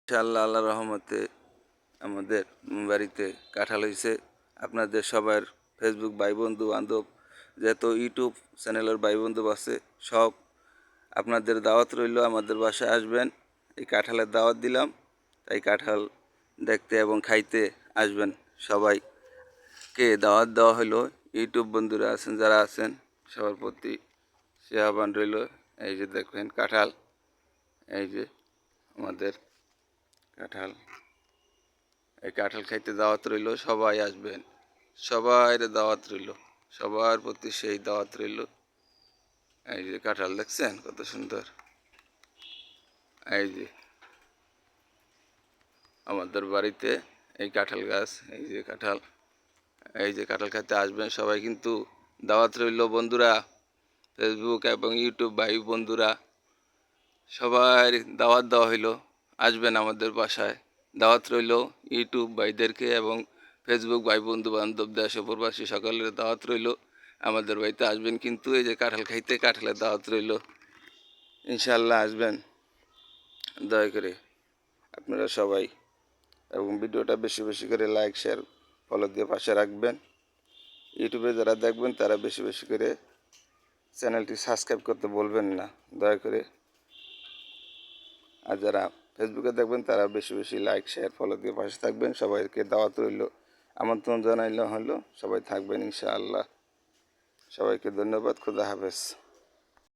ইনশাআল্লাহ আল্লাহর রহমতে আমাদের বাড়িতে কাঁঠাল হইছে। আপনাদের সবার ফেসবুক ভাই বন্ধু বান্ধব যত ইউটিউব চ্যানেলের ভাই বন্ধু আছে সব আপনাদের দাওয়াত রইল, আমাদের বাসায় আসবেন। এই কাঁঠালের দাওয়াত দিলাম, তাই কাঁঠাল দেখতে এবং খাইতে আসবেন। সবাইকে দাওয়াত দেওয়া হলো। ইউটিউব বন্ধুরা আছেন যারা আছেন সবার প্রতি সে আহ্বান রইল। এই যে দেখবেন কাঁঠাল, এই যে আমাদের কাঁঠাল, এই কাঁঠাল খাইতে দাওয়াত রইল, সবাই আসবেন। সবার দাওয়াত রইল, সবার প্রতি সেই দাওয়াত রইল। এই যে কাঁঠাল দেখছেন কত সুন্দর। এই যে আমাদের বাড়িতে এই কাঁঠাল গাছ, এই যে কাঁঠাল, এই যে কাঁঠাল খাইতে আসবেন সবাই, কিন্তু দাওয়াত রইল বন্ধুরা। ফেসবুক এবং ইউটিউব ভাই বন্ধুরা সবাই দাওয়াত দেওয়া হইল, আসবেন আমাদের বাসায়। দাওয়াত রইল ইউটিউব ভাইদেরকে এবং ফেসবুক ভাই বন্ধু বান্ধব দেশ প্রবাসী সকলের দাওয়াত রইল, আমাদের বাড়িতে আসবেন। কিন্তু এই যে কাঁঠাল খাইতে, কাঁঠালের দাওয়াত রইল, ইনশাআল্লাহ আসবেন দয়া করে আপনারা সবাই। এবং ভিডিওটা বেশি বেশি করে লাইক শেয়ার ফলো দিয়ে পাশে রাখবেন। ইউটিউবে যারা দেখবেন তারা বেশি বেশি করে চ্যানেলটি সাবস্ক্রাইব করতে বলবেন না দয়া করে। আর যারা ফেসবুকে দেখবেন তারা বেশি বেশি লাইক শেয়ার ফলো দিয়ে পাশে থাকবেন। সবাইকে দাওয়াত রইল, আমন্ত্রণ জানাইলে হলো, সবাই থাকবেন ইনশাআল্লাহ। সবাইকে ধন্যবাদ। খোদা হাফেজ।